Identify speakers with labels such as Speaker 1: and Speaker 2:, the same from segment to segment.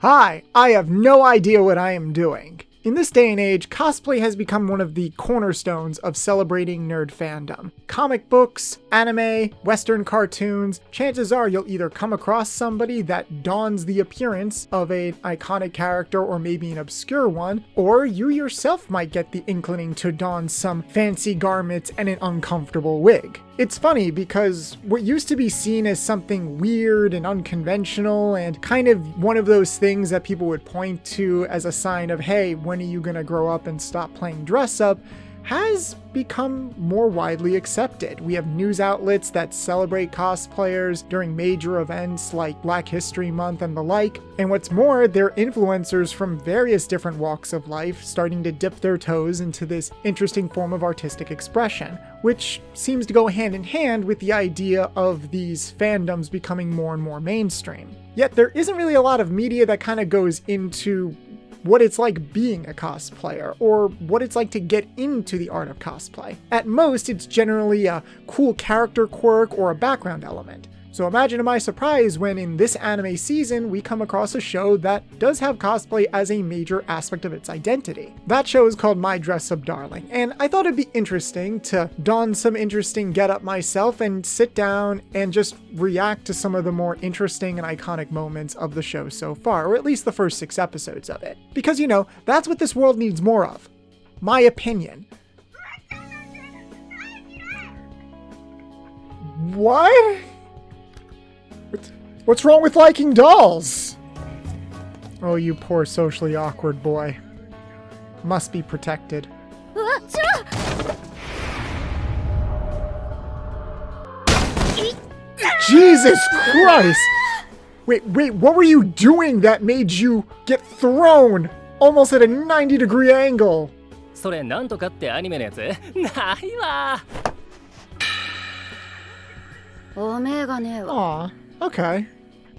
Speaker 1: Hi, I have no idea what I am doing. In this day and age, cosplay has become one of the cornerstones of celebrating nerd fandom. Comic books, anime, Western cartoons, chances are you'll either come across somebody that dons the appearance of an iconic character or maybe an obscure one, or you yourself might get the inclining to don some fancy garments and an uncomfortable wig. It's funny because what used to be seen as something weird and unconventional and kind of one of those things that people would point to as a sign of, hey, when are you gonna grow up and stop playing dress up, has become more widely accepted. We have news outlets that celebrate cosplayers during major events like Black History Month and the like, and what's more, they're influencers from various different walks of life starting to dip their toes into this interesting form of artistic expression, which seems to go hand in hand with the idea of these fandoms becoming more and more mainstream. Yet there isn't really a lot of media that kind of goes into what it's like being a cosplayer, or what it's like to get into the art of cosplay. At most, it's generally a cool character quirk or a background element. So imagine my surprise when in this anime season we come across a show that does have cosplay as a major aspect of its identity. That show is called My Dress Up Darling, and I thought it'd be interesting to don some interesting getup myself and sit down and just react to some of the more interesting and iconic moments of the show so far, or at least the first 6 episodes of it. Because, you know, that's what this world needs more of. My opinion. What? What's wrong with liking dolls? Oh, you poor socially awkward boy. Must be protected. Jesus Christ! Wait, what were you doing that made you get thrown almost at a 90-degree angle?
Speaker 2: それなんとかってアニメのやつないわ
Speaker 1: Aw, okay.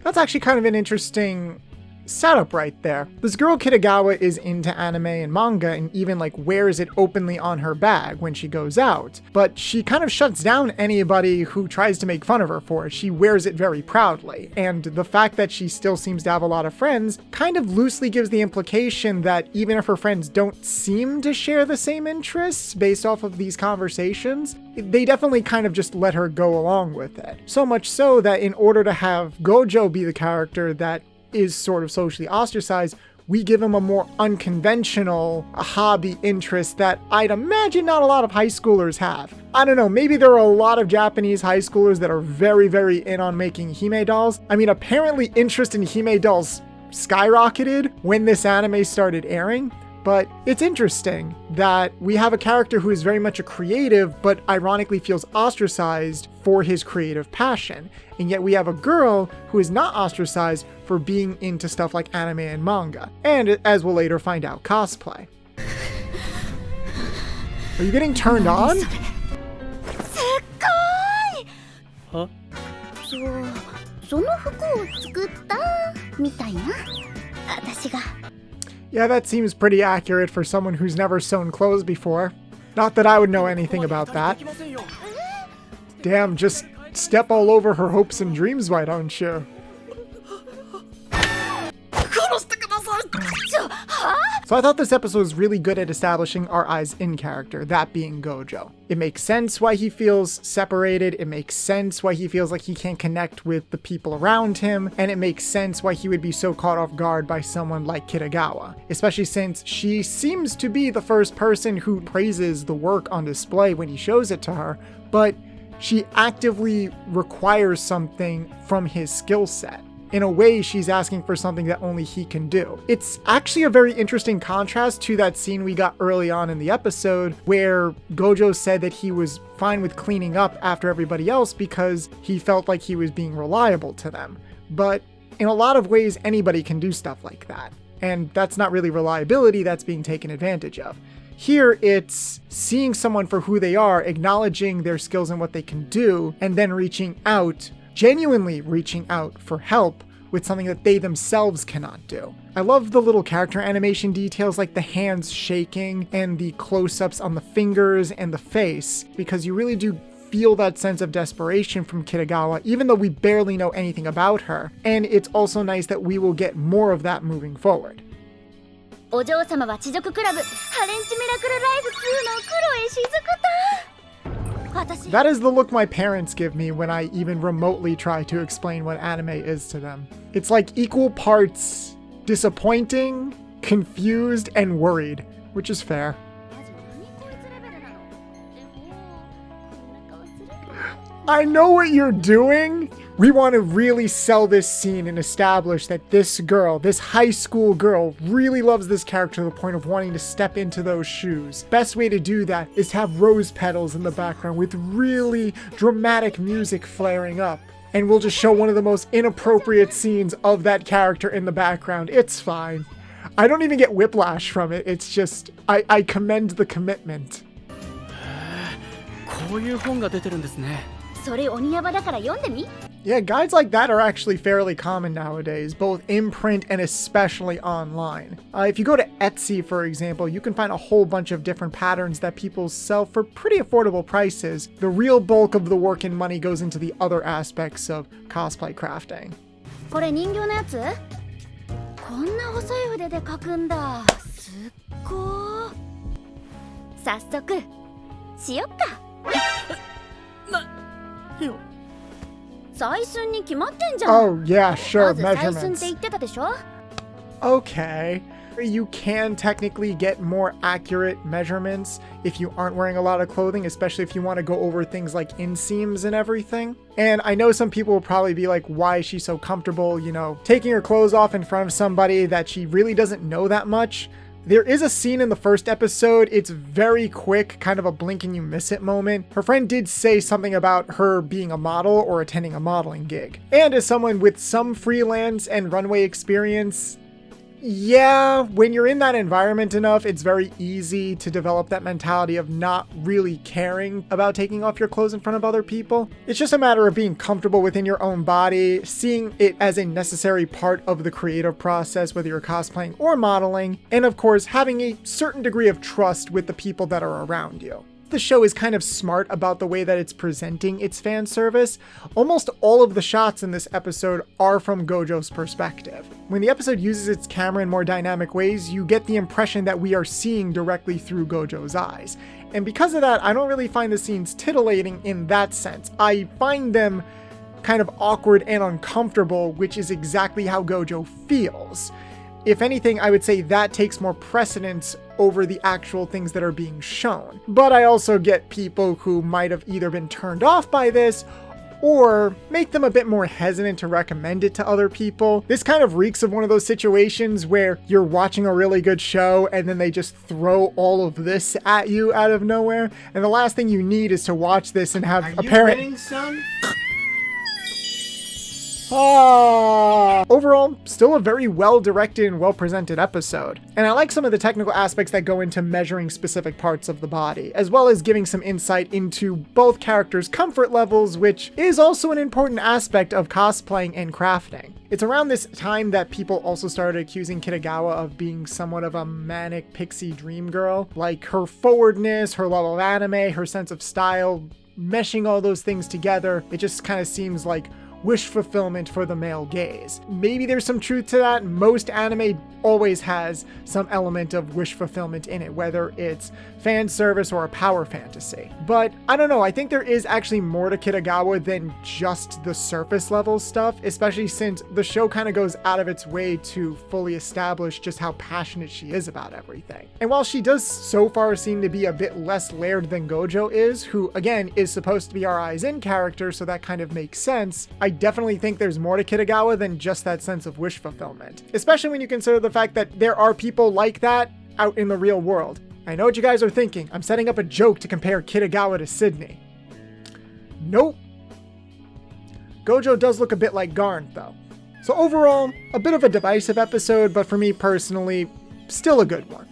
Speaker 1: That's actually kind of an interesting setup right there. This girl Kitagawa is into anime and manga and even like wears it openly on her bag when she goes out, but she kind of shuts down anybody who tries to make fun of her for it. She wears it very proudly, and the fact that she still seems to have a lot of friends kind of loosely gives the implication that even if her friends don't seem to share the same interests based off of these conversations, they definitely kind of just let her go along with it. So much so that in order to have Gojo be the character that is sort of socially ostracized, we give him a more unconventional hobby interest that I'd imagine not a lot of high schoolers have. I don't know, maybe there are a lot of Japanese high schoolers that are very, very in on making hime dolls. I mean, apparently interest in hime dolls skyrocketed when this anime started airing. But it's interesting that we have a character who is very much a creative, but ironically feels ostracized for his creative passion. And yet we have a girl who is not ostracized for being into stuff like anime and manga. And as we'll later find out, cosplay. Are you getting turned on?
Speaker 2: Huh?
Speaker 3: その服を作ったみたいな私が
Speaker 1: Yeah, that seems pretty accurate for someone who's never sewn clothes before. Not that I would know anything about that. Damn, just step all over her hopes and dreams, why don't you? So I thought this episode was really good at establishing our eyes in character, that being Gojo. It makes sense why he feels separated, it makes sense why he feels like he can't connect with the people around him, and it makes sense why he would be so caught off guard by someone like Kitagawa, especially since she seems to be the first person who praises the work on display when he shows it to her, but she actively requires something from his skill set. In a way, she's asking for something that only he can do. It's actually a very interesting contrast to that scene we got early on in the episode where Gojo said that he was fine with cleaning up after everybody else because he felt like he was being reliable to them. But in a lot of ways, anybody can do stuff like that. And that's not really reliability, that's being taken advantage of. Here, it's seeing someone for who they are, acknowledging their skills and what they can do, and then reaching out, genuinely reaching out for help with something that they themselves cannot do. I love the little character animation details like the hands shaking and the close-ups on the fingers and the face, because you really do feel that sense of desperation from Kitagawa, even though we barely know anything about her. And it's also nice that we will get more of that moving forward.
Speaker 3: お嬢様は地獄クラブハレンチミラクルライフ2のクロエしずくだ。
Speaker 1: That is the look my parents give me when I even remotely try to explain what anime is to them. It's like equal parts disappointing, confused, and worried, which is fair. I know what you're doing! We want to really sell this scene and establish that this girl, this high school girl, really loves this character to the point of wanting to step into those shoes. Best way to do that is to have rose petals in the background with really dramatic music flaring up. And we'll just show one of the most inappropriate scenes of that character in the background. It's fine. I don't even get whiplash from it. It's just, I commend the commitment.
Speaker 4: こういう本が出てるんですね。
Speaker 3: それ鬼ヤバだから読んでみ。
Speaker 1: Yeah, guides like that are actually fairly common nowadays, both in print and especially online. If you go to Etsy, for example, you can find a whole bunch of different patterns that people sell for pretty affordable prices. The real bulk of the work and money goes into the other aspects of cosplay crafting.
Speaker 3: これ人形のやつ？こんな細い筆で描くんだ。すっごー。早速しよっか。
Speaker 4: よ。
Speaker 3: 採寸に決まってんじゃん。
Speaker 1: Oh, yeah, sure,
Speaker 3: まず採寸っ
Speaker 1: measurements.
Speaker 3: て言ってたでしょ？
Speaker 1: Okay. You can technically get more accurate measurements if you aren't wearing a lot of clothing, especially if you want to go over things like inseams and everything. And I know some people will probably be like, why is she so comfortable, you know, taking her clothes off in front of somebody that she really doesn't know that much? There is a scene in the first episode. It's very quick, kind of a blink and you miss it moment. Her friend did say something about her being a model or attending a modeling gig. And as someone with some freelance and runway experience, yeah, when you're in that environment enough, it's very easy to develop that mentality of not really caring about taking off your clothes in front of other people. It's just a matter of being comfortable within your own body, seeing it as a necessary part of the creative process, whether you're cosplaying or modeling, and of course, having a certain degree of trust with the people that are around you. The show is kind of smart about the way that it's presenting its fan service. Almost all of the shots in this episode are from Gojo's perspective. When the episode uses its camera in more dynamic ways, you get the impression that we are seeing directly through Gojo's eyes. And because of that, I don't really find the scenes titillating in that sense. I find them kind of awkward and uncomfortable, which is exactly how Gojo feels. If anything, I would say that takes more precedence over the actual things that are being shown. But I also get people who might have either been turned off by this or make them a bit more hesitant to recommend it to other people. This kind of reeks of one of those situations where you're watching a really good show and then they just throw all of this at you out of nowhere. And the last thing you need is to watch this and have a parent... Overall, still a very well-directed and well-presented episode. And I like some of the technical aspects that go into measuring specific parts of the body, as well as giving some insight into both characters' comfort levels, which is also an important aspect of cosplaying and crafting. It's around this time that people also started accusing Kitagawa of being somewhat of a manic pixie dream girl. Like her forwardness, her love of anime, her sense of style, meshing all those things together, it just kind of seems like wish fulfillment for the male gaze. Maybe there's some truth to that. Most anime always has some element of wish fulfillment in it, whether it's fan service or a power fantasy. But I don't know, I think there is actually more to Kitagawa than just the surface level stuff, especially since the show kind of goes out of its way to fully establish just how passionate she is about everything. And while she does so far seem to be a bit less layered than Gojo is, who again is supposed to be our eyes in character, so that kind of makes sense, I definitely think there's more to Kitagawa than just that sense of wish fulfillment. Especially when you consider the fact that there are people like that out in the real world. I know what you guys are thinking. I'm setting up a joke to compare Kitagawa to Sydney. Nope. Gojo does look a bit like Garn, though. So overall, a bit of a divisive episode, but for me personally, still a good one.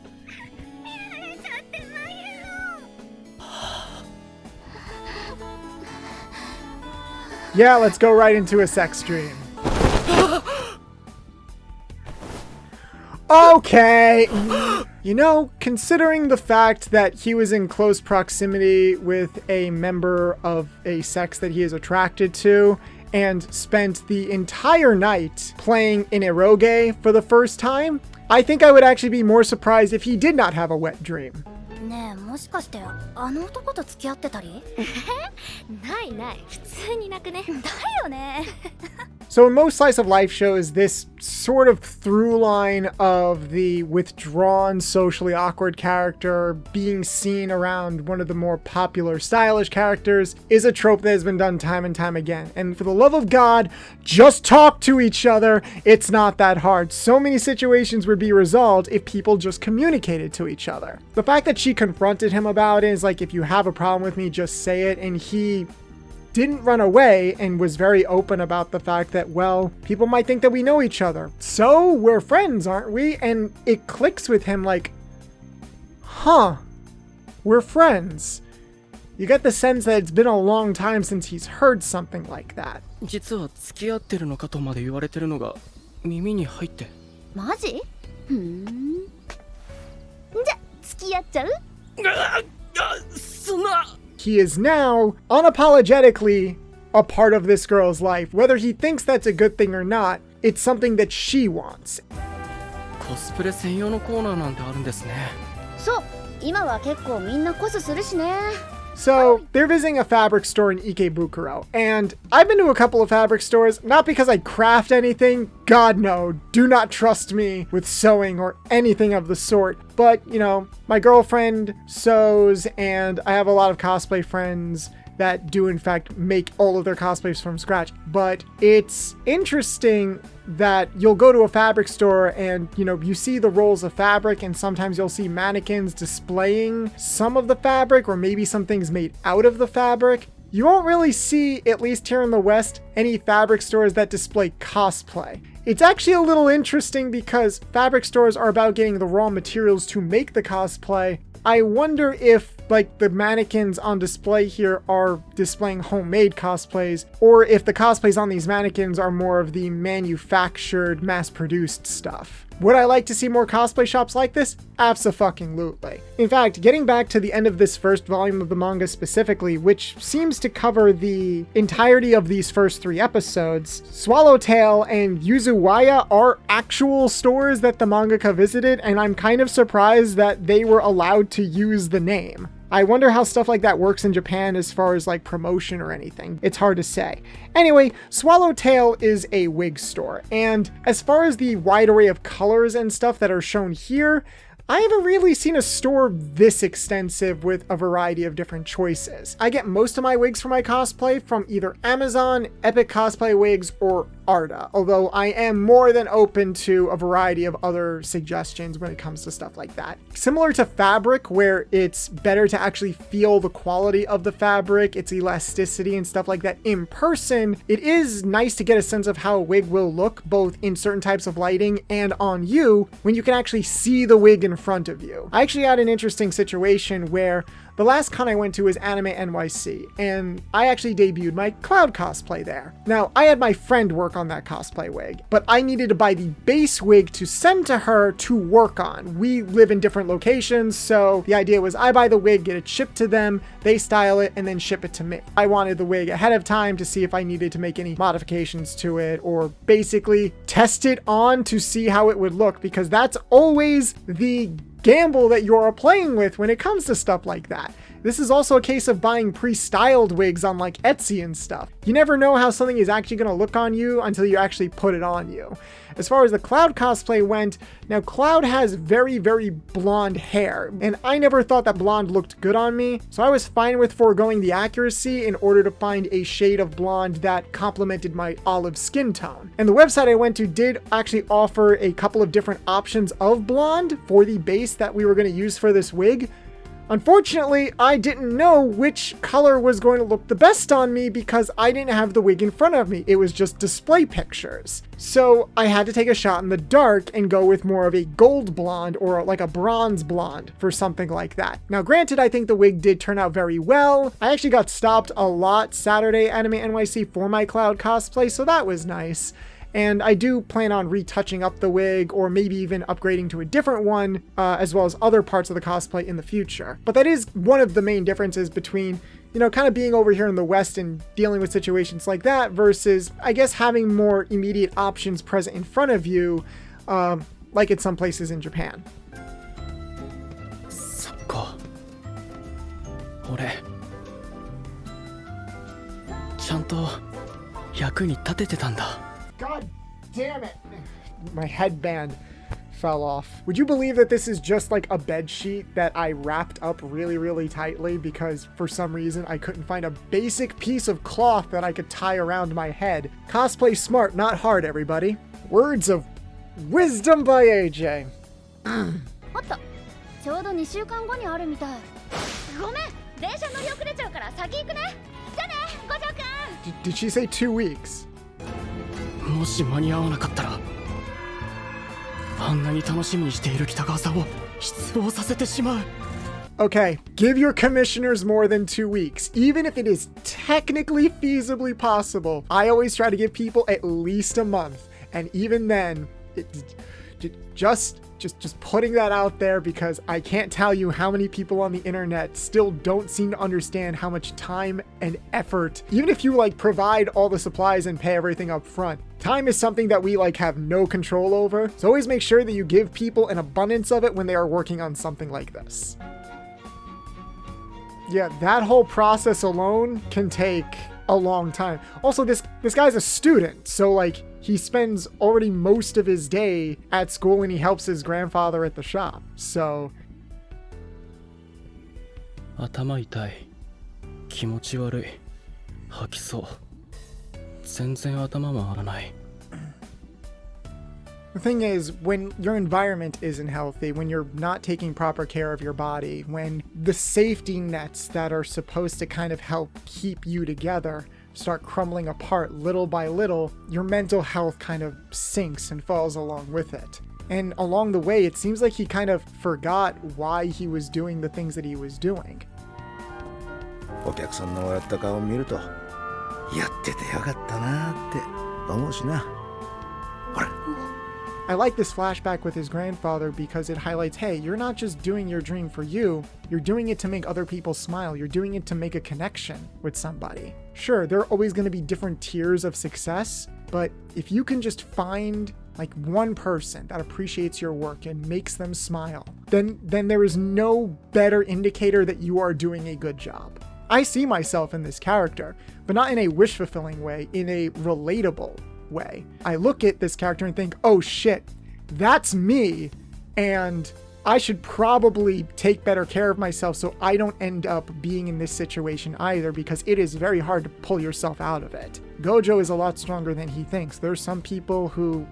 Speaker 1: Yeah, let's go right into a sex dream. Okay. You know, considering the fact that he was in close proximity with a member of a sex that he is attracted to, and spent the entire night playing in eroge for the first time, I think I would actually be more surprised if he did not have a wet dream.
Speaker 3: ねえ、もしかしてあの男と付き合ってたり？ないない、普通に泣くね。だよね。
Speaker 1: So in most slice of life shows, this sort of through line of the withdrawn, socially awkward character being seen around one of the more popular, stylish characters is a trope that has been done time and time again. And for the love of God, just talk to each other. It's not that hard. So many situations would be resolved if people just communicated to each other. The fact that she confronted him about it is like, if you have a problem with me, just say it. And he didn't run away and was very open about the fact that, well, people might think that we know each other. So we're friends, aren't we? And it clicks with him like, huh, we're friends. You get the sense that it's been a long time since he's heard something like that.
Speaker 4: 実は付き合ってるのかとまで言われてるのが耳に入って。
Speaker 3: マジ？ふん。じゃ、付き合っちゃう？
Speaker 4: そんな。
Speaker 1: He is now unapologetically a part of this girl's life. Whether he thinks that's a good thing or not, it's something that she wants.
Speaker 4: コスプレ専用のコーナーなんてあるんですね。
Speaker 3: そう、今は結構みんなコスするしね。
Speaker 1: So, they're visiting a fabric store in Ikebukuro, and I've been to a couple of fabric stores, not because I craft anything, God no, do not trust me with sewing or anything of the sort, but, you know, my girlfriend sews, and I have a lot of cosplay friends that do in fact make all of their cosplays from scratch. But it's interesting that you'll go to a fabric store and, you know, you see the rolls of fabric, and sometimes you'll see mannequins displaying some of the fabric or maybe some things made out of the fabric. You won't really see, at least here in the West, any fabric stores that display cosplay. It's actually a little interesting because fabric stores are about getting the raw materials to make the cosplay. I wonder if, like, the mannequins on display here are displaying homemade cosplays, or if the cosplays on these mannequins are more of the manufactured, mass-produced stuff. Would I like to see more cosplay shops like this? Abso-fucking-lutely. In fact, getting back to the end of this first volume of the manga specifically, which seems to cover the entirety of these first 3 episodes, Swallowtail and Yuzuwaya are actual stores that the mangaka visited, and I'm kind of surprised that they were allowed to use the name. I wonder how stuff like that works in Japan as far as like promotion or anything. It's hard to say. Anyway, Swallowtail is a wig store, and as far as the wide array of colors and stuff that are shown here, I haven't really seen a store this extensive with a variety of different choices. I get most of my wigs for my cosplay from either Amazon, Epic Cosplay Wigs, or Arta, although I am more than open to a variety of other suggestions when it comes to stuff like that. Similar to fabric, where it's better to actually feel the quality of the fabric, its elasticity and stuff like that in person, it is nice to get a sense of how a wig will look both in certain types of lighting and on you when you can actually see the wig in front of you. I actually had an interesting situation where the last con I went to was Anime NYC, and I actually debuted my Cloud cosplay there. Now, I had my friend work on that cosplay wig, but I needed to buy the base wig to send to her to work on. We live in different locations, so the idea was I buy the wig, get it shipped to them, they style it, and then ship it to me. I wanted the wig ahead of time to see if I needed to make any modifications to it, or basically test it on to see how it would look, because that's always the gamble that you're playing with when it comes to stuff like that. This is also a case of buying pre-styled wigs on like Etsy and stuff. You never know how something is actually going to look on you until you actually put it on you. As far as the Cloud cosplay went, now Cloud has very, very blonde hair, and I never thought that blonde looked good on me, so I was fine with foregoing the accuracy in order to find a shade of blonde that complemented my olive skin tone. And the website I went to did actually offer a couple of different options of blonde for the base that we were going to use for this wig. Unfortunately, I didn't know which color was going to look the best on me because I didn't have the wig in front of me. It was just display pictures. So I had to take a shot in the dark and go with more of a gold blonde or like a bronze blonde for something like that. Now, granted, I think the wig did turn out very well. I actually got stopped a lot Saturday Anime NYC for my Cloud cosplay, so that was nice. And I do plan on retouching up the wig or maybe even upgrading to a different one, as well as other parts of the cosplay in the future. But that is one of the main differences between, you know, kind of being over here in the West and dealing with situations like that versus, I guess, having more immediate options present in front of you, like in some places in Japan.
Speaker 4: そっか。俺ちゃんと役に立ててたんだ。
Speaker 1: God damn it! My headband fell off. Would you believe that this is just like a bed sheet that I wrapped up really, really tightly because for some reason I couldn't find a basic piece of cloth that I could tie around my head. Cosplay smart, not hard, everybody. Words of wisdom by AJ.
Speaker 3: おっと、ちょうど2週間後にあるみたい。ごめん、電車乗り遅れちゃうから先行くね。じゃあね、五条くん。
Speaker 1: Did she say 2 weeks?
Speaker 4: もし間に合わなかったらあんなに楽しみにしている北川さんを失望させてしまう。
Speaker 1: Okay, give your commissioners more than 2 weeks, even if it is technically feasibly possible. I always try to give people at least a month, and even then, just putting that out there because I can't tell you how many people on the internet still don't seem to understand how much time and effort, even if you like provide all the supplies and pay everything up front. Time is something that we like have no control over, so always make sure that you give people an abundance of it when they are working on something like this. Yeah, that whole process alone can take a long time. Also, this guy's a student, so like he spends already most of his day at school and he helps his grandfather at the shop. So
Speaker 4: 頭痛い、気持ち悪い、吐きそう、全然頭回らない。
Speaker 1: the thing is, when your environment isn't healthy, when you're not taking proper care of your body, when the safety nets that are supposed to kind of help keep you together start crumbling apart little by little, your mental health kind of sinks and falls along with it. And along the way, it seems like he kind of forgot why he was doing the things that he was doing.
Speaker 5: お客さんの笑った顔を見ると、やっててよかったなって思うしな。ほら。
Speaker 1: I like this flashback with his grandfather because it highlights, hey, you're not just doing your dream for you, you're doing it to make other people smile, you're doing it to make a connection with somebody. Sure, there are always going to be different tiers of success, but if you can just find like one person that appreciates your work and makes them smile, then there is no better indicator that you are doing a good job. I see myself in this character, but not in a wish-fulfilling way, in a relatable way. I look at this character and think, oh shit, that's me, and I should probably take better care of myself so I don't end up being in this situation either, because it is very hard to pull yourself out of it. Gojo is a lot stronger than he thinks. There's some people who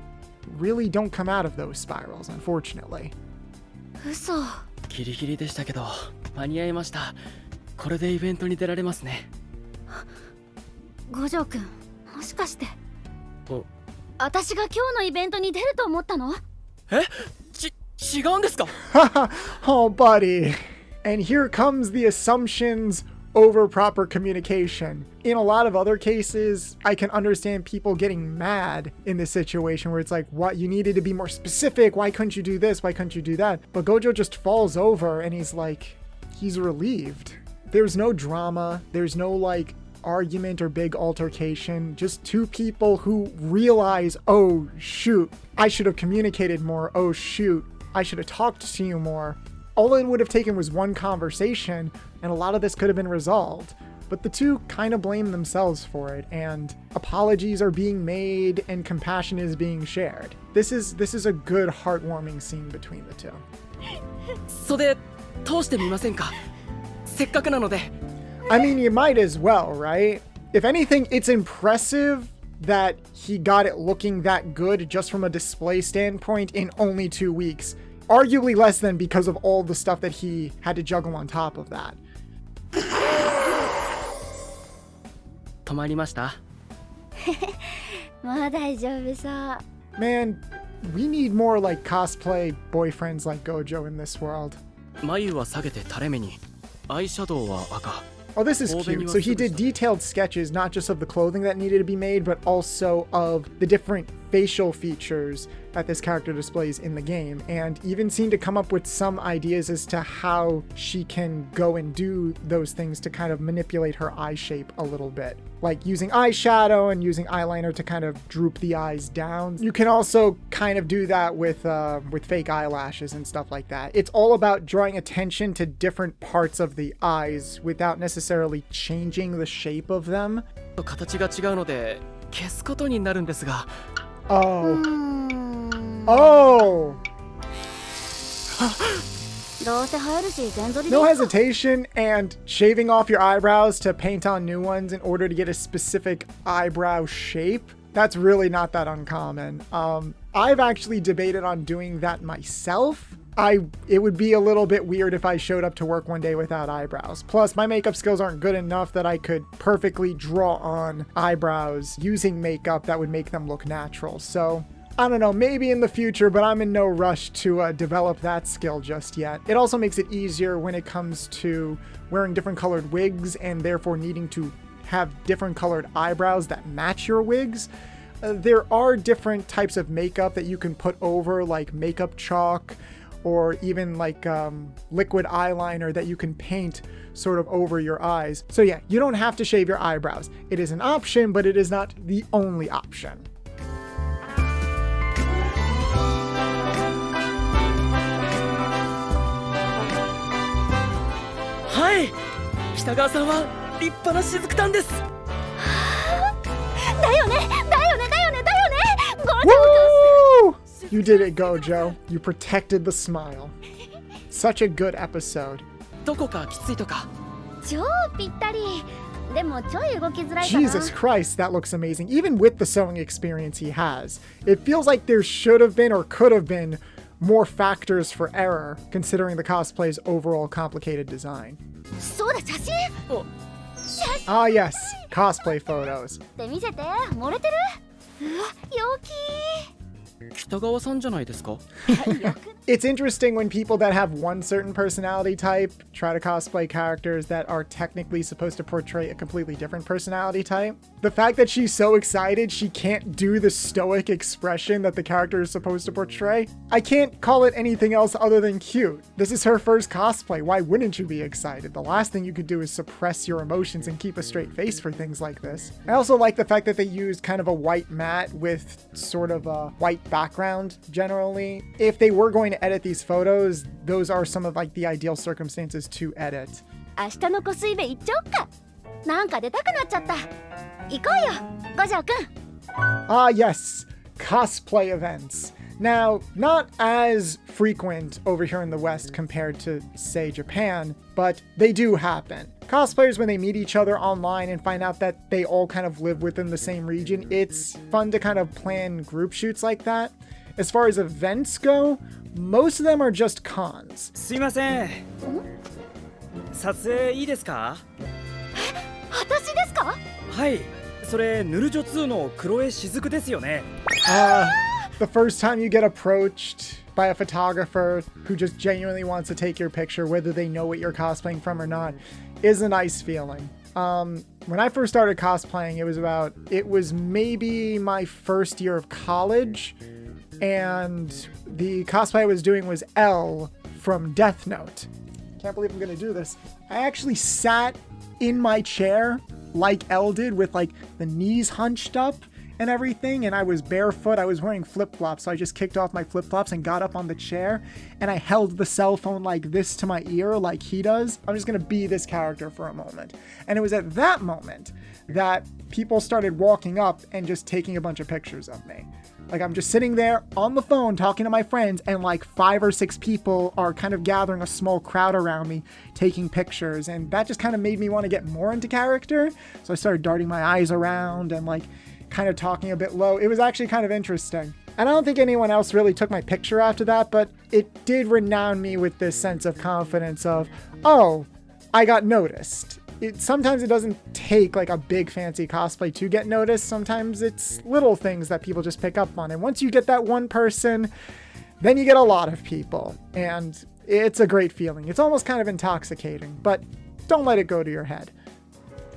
Speaker 1: really don't come out of those spirals, unfortunately.
Speaker 3: 嘘。
Speaker 4: ギリギリでしたけど間に合いました。これでイベントに出られますね。
Speaker 3: 五条くん、もしかして。
Speaker 4: お、
Speaker 3: 私が今日のイベントに出ると思ったの？
Speaker 4: え？違うんですか？
Speaker 1: Oh, buddy. And here comes the assumptions over proper communication. In a lot of other cases, I can understand people getting mad in this situation where it's like, what, you needed to be more specific. Why couldn't you do this? Why couldn't you do that? But Gojo just falls over and he's like, he's relieved. There's no drama. There's no like argument or big altercation, just two people who realize, oh shoot, I should have communicated more, oh shoot, I should have talked to you more. All it would have taken was one conversation and a lot of this could have been resolved, but the two kind of blame themselves for it, and apologies are being made and compassion is being shared. This is a good heartwarming scene between the two.
Speaker 4: 袖通してみませんか？せっかくなので。
Speaker 1: I mean, you might as well, right? If anything, it's impressive that he got it looking that good just from a display standpoint in only 2 weeks. Arguably less than because of all the stuff that he had to juggle on top of that.
Speaker 4: 止まりました？
Speaker 3: もう大丈夫そう。
Speaker 1: Man, we need more like cosplay boyfriends like Gojo in this world.
Speaker 4: 眉は下げて垂れ目に、アイシャドウは赤。
Speaker 1: Oh, this is cute. So he did detailed sketches, not just of the clothing that needed to be made, but also of the different facial features that this character displays in the game, and even seem to come up with some ideas as to how she can go and do those things to kind of manipulate her eye shape a little bit. Like using eyeshadow and using eyeliner to kind of droop the eyes down. You can also kind of do that with fake eyelashes and stuff like that. It's all about drawing attention to different parts of the eyes without necessarily changing the shape of them.
Speaker 4: 形が違うので消すことになるんですが。
Speaker 1: Oh. Oh! No hesitation and shaving off your eyebrows to paint on new ones in order to get a specific eyebrow shape. That's really not that uncommon. I've actually debated on doing that myself. It would be a little bit weird if I showed up to work one day without eyebrows. Plus, my makeup skills aren't good enough that I could perfectly draw on eyebrows using makeup that would make them look natural. So, I don't know, maybe in the future, but I'm in no rush to develop that skill just yet. It also makes it easier when it comes to wearing different colored wigs and therefore needing to have different colored eyebrows that match your wigs. There are different types of makeup that you can put over, like makeup chalk, or even like liquid eyeliner that you can paint sort of over your eyes. So yeah, you don't have to shave your eyebrows. It is an option, but it is not the only option.
Speaker 4: Hi! 北川さんは立派な雫たんです。
Speaker 3: だよね。
Speaker 1: Woo! You did it, Gojo. You protected the smile. Such a good episode.
Speaker 4: どこかきついとか。
Speaker 3: 超ぴったり。でもちょい動きづらいかな。
Speaker 1: Jesus Christ, that looks amazing. Even with the sewing experience he has, it feels like there should have been or could have been more factors for error, considering the cosplay's overall complicated design.
Speaker 3: そうだ、写真。
Speaker 1: Ah yes, cosplay photos.
Speaker 3: で見せて、漏れてる？うわ、陽気。
Speaker 4: 北川さんじゃないですか？
Speaker 1: It's interesting when people that have one certain personality type try to cosplay characters that are technically supposed to portray a completely different personality type. The fact that she's so excited she can't do the stoic expression that the character is supposed to portray, I can't call it anything else other than cute. This is her first cosplay. Why wouldn't you be excited? The last thing you could do is suppress your emotions and keep a straight face for things like this. I also like the fact that they used kind of a white mat with sort of a white background generally. If they were going to edit these photos, those are some of like the ideal circumstances to edit.
Speaker 3: 明日のコスイベ行っちゃおっか。なんか出たくなっちゃった。行こうよ、五条くん。
Speaker 1: Ah yes, cosplay events. Now, not as frequent over here in the West compared to, say, Japan, but they do happen. Cosplayers, when they meet each other online and find out that they all kind of live within the same region, it's fun to kind of plan group shoots like that. As far as events go, most of them are just cons.
Speaker 6: すいません。撮影いいですか？
Speaker 3: 私ですか？
Speaker 6: はい。それヌルジョ2の黒江雫ですよね。
Speaker 1: The first time you get approached by a photographer who just genuinely wants to take your picture, whether they know what you're cosplaying from or not, is a nice feeling. When I first started cosplaying, it was maybe my first year of college, and the cosplay I was doing was L from Death Note. Can't believe I'm gonna do this. I actually sat in my chair like L did, with like the knees hunched up and everything, and I was barefoot. I was wearing flip-flops, so I just kicked off my flip-flops and got up on the chair, and I held the cell phone like this to my ear like he does. I'm just gonna be this character for a moment. And it was at that moment that people started walking up and just taking a bunch of pictures of me. Like, I'm just sitting there on the phone talking to my friends, and like 5 or 6 people are kind of gathering a small crowd around me taking pictures, and that just kind of made me want to get more into character. So I started darting my eyes around and like kind of talking a bit low. It was actually kind of interesting. And I don't think anyone else really took my picture after that, but it did renown me with this sense of confidence of, oh, I got noticed. Sometimes it doesn't take like a big fancy cosplay to get noticed. Sometimes it's little things that people just pick up on. And once you get that one person, then you get a lot of people. And it's a great feeling. It's almost kind of intoxicating, but don't let it go to your head.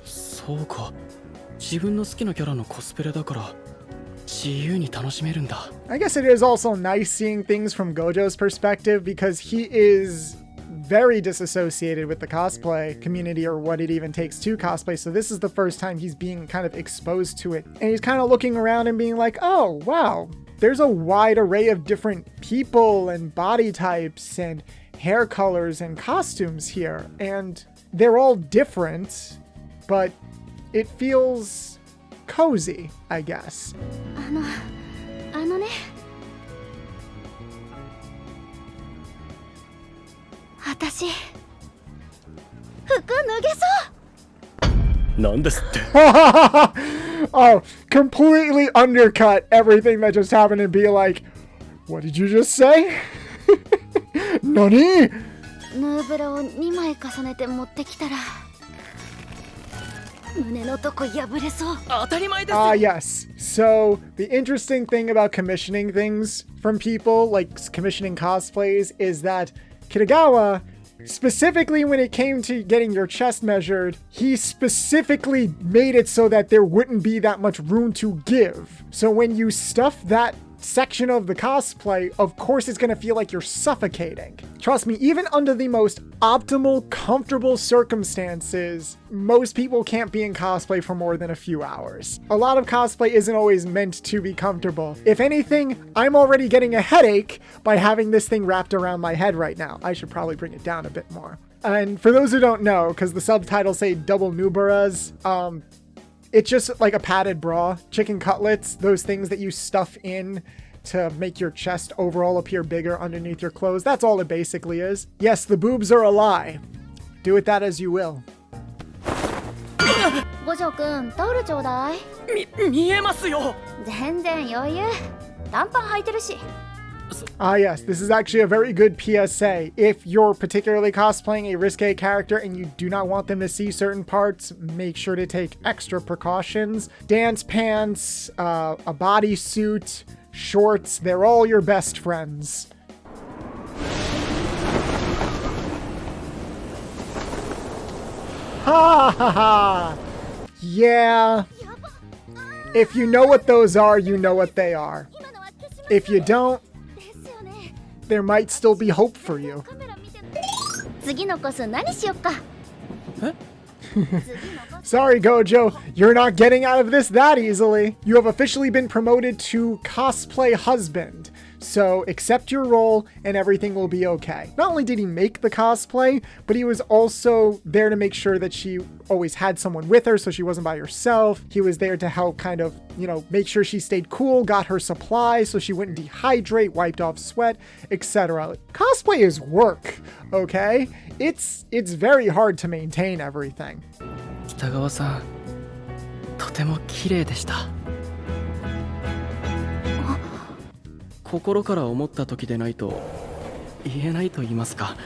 Speaker 4: そうか。自分の好きなキャラのコスプレだから自由に楽しめるんだ。
Speaker 1: I guess it is also nice seeing things from Gojo's perspective because he is very disassociated with the cosplay community or what it even takes to cosplay. So this is the first time he's being kind of exposed to it. And he's kind of looking around and being like, oh, wow, there's a wide array of different people and body types and hair colors and costumes here. And they're all different, but it feels cozy, I guess.
Speaker 3: あのね私服脱げそう。
Speaker 4: なんですって。
Speaker 1: Oh, completely undercut everything that just happened and be like, what did you just say? Nani?
Speaker 3: ヌーブラを2枚重ねて持ってきたら胸のとこ破れそう。
Speaker 4: 当たり前です。
Speaker 1: Ah, yes. So, the interesting thing about commissioning things from people, like commissioning cosplays, is that Kitagawa, specifically when it came to getting your chest measured, he specifically made it so that there wouldn't be that much room to give. So when you stuff that section of the cosplay, of course it's going to feel like you're suffocating. Trust me, even under the most optimal, comfortable circumstances, most people can't be in cosplay for more than a few hours. A lot of cosplay isn't always meant to be comfortable. If anything, I'm already getting a headache by having this thing wrapped around my head right now. I should probably bring it down a bit more. And for those who don't know, because the subtitles say double nubaras, it's just like a padded bra, chicken cutlets, those things that you stuff in to make your chest overall appear bigger underneath your clothes. That's all it basically is. Yes, the boobs are a lie. Do with that as you will.
Speaker 3: 五条くんタオルちょうだい。
Speaker 4: 見えますよ。
Speaker 3: 全然余裕。短パン履いてるし。
Speaker 1: Ah, yes, this is actually a very good PSA. If you're particularly cosplaying a risque character and you do not want them to see certain parts, make sure to take extra precautions. Dance pants, a bodysuit, shorts, they're all your best friends. Ha ha ha! Yeah. If you know what those are, you know what they are. If you don't, there might still be hope for you.
Speaker 3: 次のコス何しよっか。
Speaker 1: Sorry, Gojo, you're not getting out of this that easily. You have officially been promoted to cosplay husband. So accept your role and everything will be okay. Not only did he make the cosplay, but he was also there to make sure that she always had someone with her so she wasn't by herself. He was there to help kind of, make sure she stayed cool, got her supplies so she wouldn't dehydrate, wiped off sweat, etc. Cosplay is work, okay? It's very hard to maintain everything.
Speaker 4: 北川さん、とても綺麗でした。心から思った時でないと言えないと言いますか。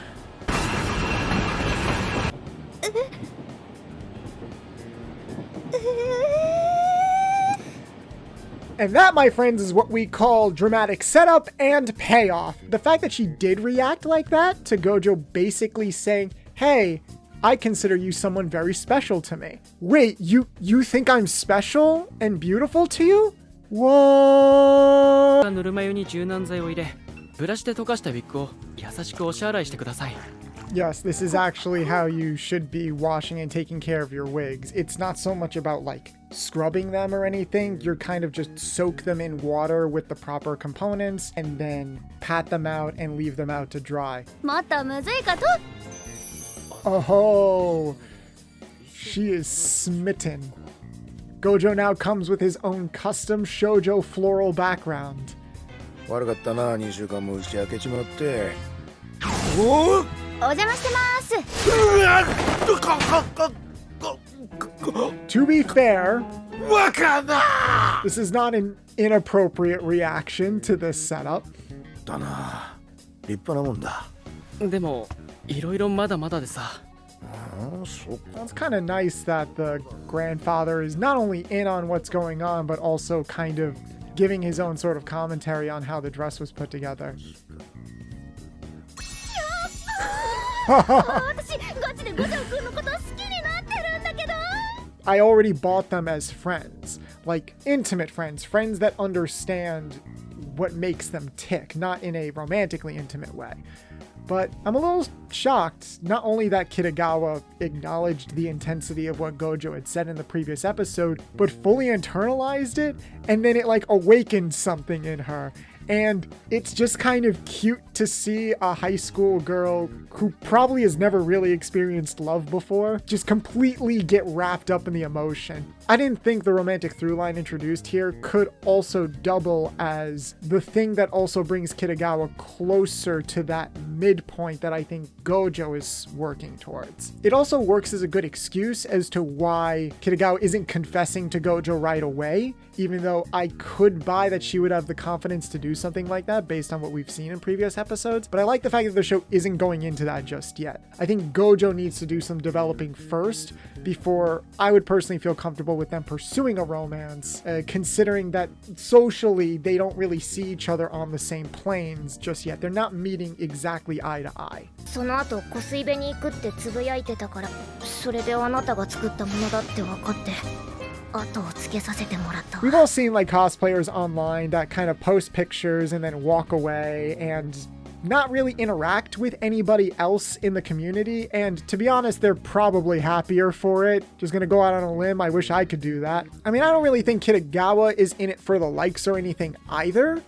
Speaker 1: And that, my friends, is what we call dramatic setup and payoff. The fact that she did react like that to Gojo basically saying, hey, I consider you someone very special to me. Wait, you think I'm special and beautiful to you? What?
Speaker 4: ぬるま湯に柔軟剤を入れ、ブラシで溶かしたウィッグを優しくお支払いしてください。
Speaker 1: Yes, this is actually how you should be washing and taking care of your wigs. It's not so much about like scrubbing them or anything. You're kind of just soak them in water with the proper components and then pat them out and leave them out to dry.
Speaker 3: もっとむずいかと。
Speaker 1: Oh, she is smitten. Gojo now comes with his own custom shoujo floral background.
Speaker 5: 悪かったな、2週間も打ち明けちまって。おお。
Speaker 3: お邪魔してます。
Speaker 1: To be fair, this is not an inappropriate reaction to this setup.
Speaker 5: だな、立派なもんだ。
Speaker 4: でも、いろいろまだまだでさ。
Speaker 5: そうか。
Speaker 1: It's kind of nice that the grandfather is not only in on what's going on, but also kind of giving his own sort of commentary on how the dress was put together.
Speaker 3: 私ガチで五条くんのこと好きになってるんだけど。
Speaker 1: I already bought them as friends. like intimate friends, friends that understand what makes them tick, not in a romantically intimate way. But I'm a little shocked, not only that Kitagawa acknowledged the intensity of what Gojo had said in the previous episode, but fully internalized it, and then it like awakened something in her. And it's just kind of cute to see a high school girl who probably has never really experienced love before just completely get wrapped up in the emotion. I didn't think the romantic through line introduced here could also double as the thing that also brings Kitagawa closer to that midpoint that I think Gojo is working towards. It also works as a good excuse as to why Kitagawa isn't confessing to Gojo right away, even though I could buy that she would have the confidence to do something like that based on what we've seen in previous episodes. But I like the fact that the show isn't going into that just yet. I think Gojo needs to do some developing first before I would personally feel comfortable with them pursuing a romance, considering that socially they don't really see each other on the same planes just yet. They're not meeting exactly eye to eye.
Speaker 3: その後コスイベに行くってつぶやいてたから、それであなたが作ったものだって分かって後をつけさせてもらったわ。
Speaker 1: We've all seen like cosplayers online that kind of post pictures and then walk away and not really interact with anybody else in the community, and to be honest, they're probably happier for it. Just gonna go out on a limb, I wish I could do that. I mean, I don't really think Kitagawa is in it for the likes or anything either,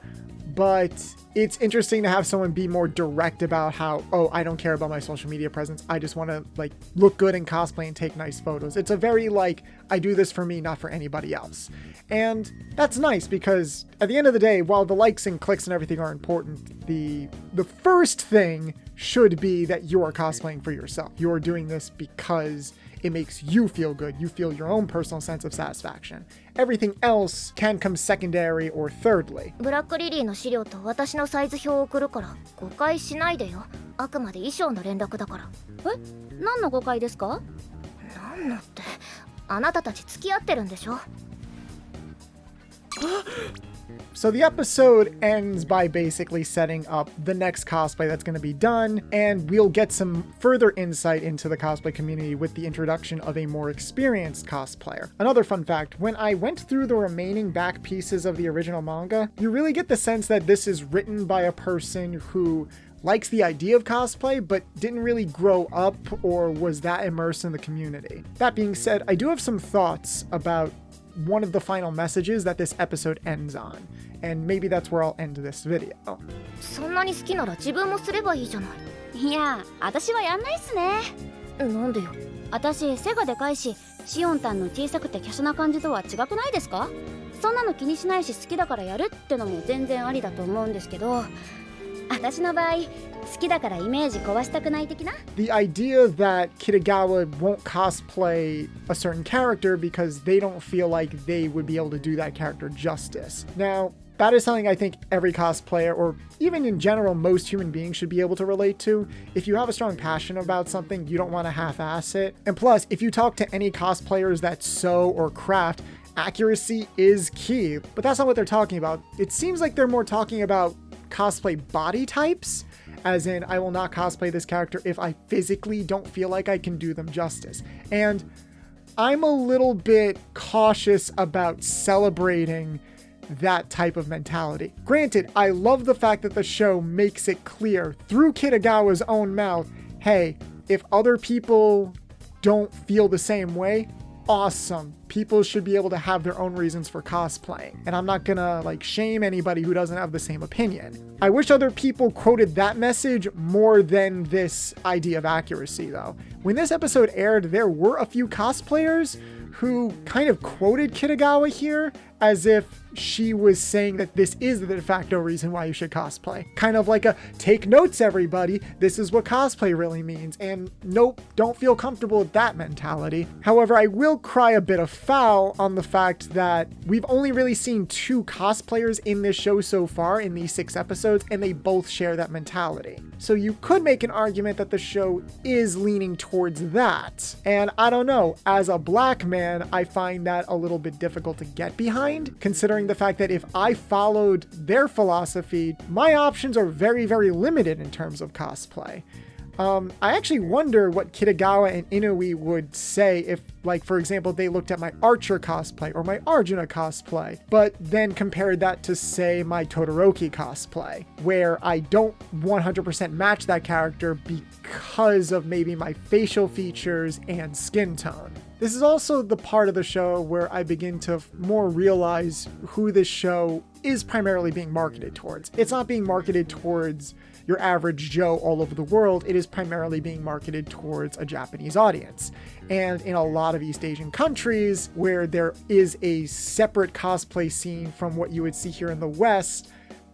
Speaker 1: but it's interesting to have someone be more direct about how, oh, I don't care about my social media presence. I just want to like look good in cosplay and take nice photos. It's a very like, I do this for me, not for anybody else. And that's nice because at the end of the day, while the likes and clicks and everything are important, the first thing should be that you are cosplaying for yourself. You're doing this because it makes you feel good. You feel your own personal sense of satisfaction. Everything else can come secondary or thirdly.
Speaker 3: ブラックリリーの資料と私のサイズ表を送るから誤解しないでよ。あくまで衣装の連絡だから。え？何の誤解ですか？何のって、あなたたち付き合ってるんでしょ？
Speaker 1: So the episode ends by basically setting up the next cosplay that's going to be done, and we'll get some further insight into the cosplay community with the introduction of a more experienced cosplayer. Another fun fact, when I went through the remaining back pieces of the original manga, you really get the sense that this is written by a person who likes the idea of cosplay, but didn't really grow up or was that immersed in the community. That being said, I do have some thoughts about one of the final messages that this episode ends on, and maybe that's where I'll end this video.
Speaker 3: そんなに好きなら自分もすればいいじゃない。いや、私はやんないっすね。なんでよ。私背がでかいし、シオンタンの小さくて華奢な感じとは違くないですか？そんなの気にしないし好きだからやるってのも全然ありだと思うんですけど、私の場合好きだからイメージ壊したくない的な。
Speaker 1: The idea that Kitagawa won't cosplay a certain character because they don't feel like they would be able to do that character justice. Now, that is something I think every cosplayer, or even in general most human beings, should be able to relate to. If you have a strong passion about something, you don't want to half-ass it. And plus, if you talk to any cosplayers that sew or craft, accuracy is key. But that's not what they're talking about. It seems like they're more talking about cosplay body types, as in I will not cosplay this character if I physically don't feel like I can do them justice. And I'm a little bit cautious about celebrating that type of mentality. Granted, I love the fact that the show makes it clear through Kitagawa's own mouth, hey, if other people don't feel the same way, awesome. People should be able to have their own reasons for cosplaying. And I'm not gonna like shame anybody who doesn't have the same opinion. I wish other people quoted that message more than this idea of accuracy though. When this episode aired, there were a few cosplayers who kind of quoted Kitagawa here as if she was saying that this is the de facto reason why you should cosplay. Kind of like a, take notes everybody, this is what cosplay really means, and nope, don't feel comfortable with that mentality. However, I will cry a bit of foul on the fact that we've only really seen 2 cosplayers in this show so far in these 6 episodes, and they both share that mentality. So you could make an argument that the show is leaning towards that. And I don't know, as a black man, I find that a little bit difficult to get behind, considering the fact that if I followed their philosophy, my options are very, very limited in terms of cosplay. I actually wonder what Kitagawa and Inui would say if, like, for example, they looked at my Archer cosplay or my Arjuna cosplay, but then compared that to, say, my Todoroki cosplay, where I don't 100% match that character because of maybe my facial features and skin tone. This is also the part of the show where I begin to more realize who this show is primarily being marketed towards. It's not being marketed towards your average Joe all over the world. It is primarily being marketed towards a Japanese audience. And in a lot of East Asian countries where there is a separate cosplay scene from what you would see here in the West,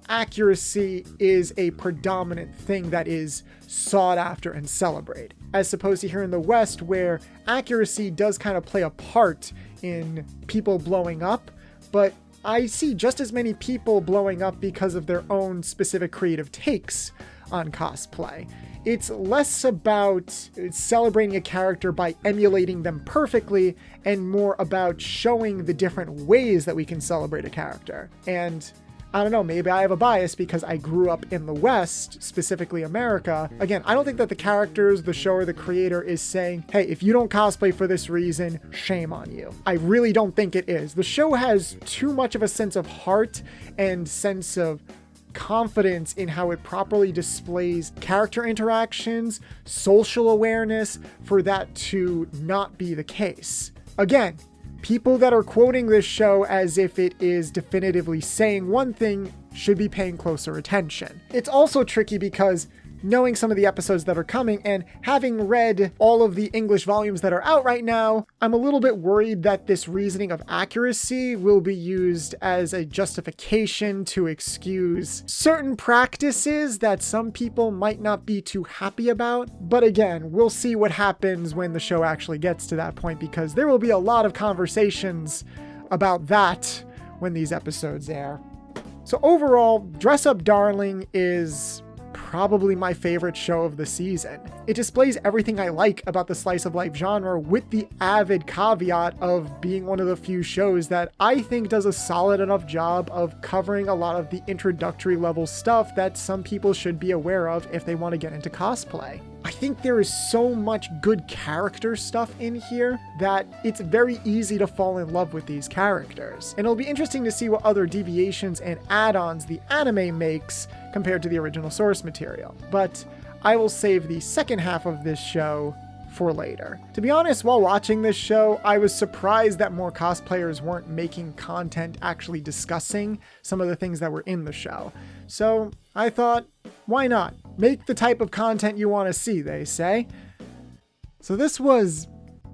Speaker 1: accuracy is a predominant thing that is sought after and celebrated, as opposed to here in the West where accuracy does kind of play a part in people blowing up, but I see just as many people blowing up because of their own specific creative takes on cosplay. It's less about celebrating a character by emulating them perfectly and more about showing the different ways that we can celebrate a character. And I don't know, maybe I have a bias because I grew up in the West, specifically America. Again, I don't think that the characters, the show, or the creator is saying, hey, if you don't cosplay for this reason, shame on you. I really don't think it is. The show has too much of a sense of heart and sense of confidence in how it properly displays character interactions, social awareness, for that to not be the case. Again, people that are quoting this show as if it is definitively saying one thing should be paying closer attention. It's also tricky because knowing some of the episodes that are coming and having read all of the English volumes that are out right now, I'm a little bit worried that this reasoning of accuracy will be used as a justification to excuse certain practices that some people might not be too happy about. But again, we'll see what happens when the show actually gets to that point, because there will be a lot of conversations about that when these episodes air. So overall, Dress Up Darling is probably my favorite show of the season. It displays everything I like about the slice of life genre, with the avid caveat of being one of the few shows that I think does a solid enough job of covering a lot of the introductory level stuff that some people should be aware of if they want to get into cosplay. I think there is so much good character stuff in here that it's very easy to fall in love with these characters. And it'll be interesting to see what other deviations and add-ons the anime makes compared to the original source material. But I will save the second half of this show for later. To be honest, while watching this show, I was surprised that more cosplayers weren't making content actually discussing some of the things that were in the show. So I thought, why not? Make the type of content you want to see, they say. So this was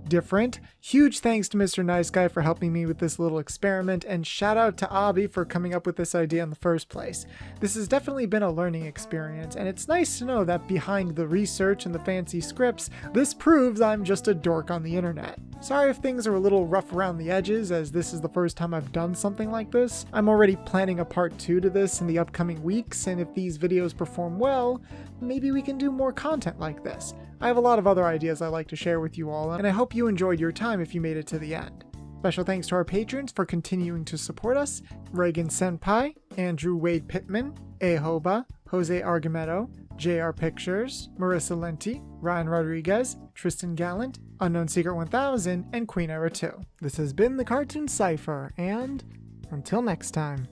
Speaker 1: different. Huge thanks to Mr. Nice Guy for helping me with this little experiment, and shout out to Abi for coming up with this idea in the first place. This has definitely been a learning experience, and it's nice to know that behind the research and the fancy scripts, this proves I'm just a dork on the internet. Sorry if things are a little rough around the edges, as this is the first time I've done something like this. I'm already planning a part 2 to this in the upcoming weeks, and if these videos perform well, maybe we can do more content like this. I have a lot of other ideas I'd like to share with you all, and I hope you enjoyed your time if you made it to the end. Special thanks to our patrons for continuing to support us: Reagan Senpai, Andrew Wade Pittman, Ahoba, Jose Argumedo, JR Pictures, Marissa Lenti, Ryan Rodriguez, Tristan Gallant, Unknown Secret 1000, and Queen Era 2. This has been the Cartoon Cipher, and until next time.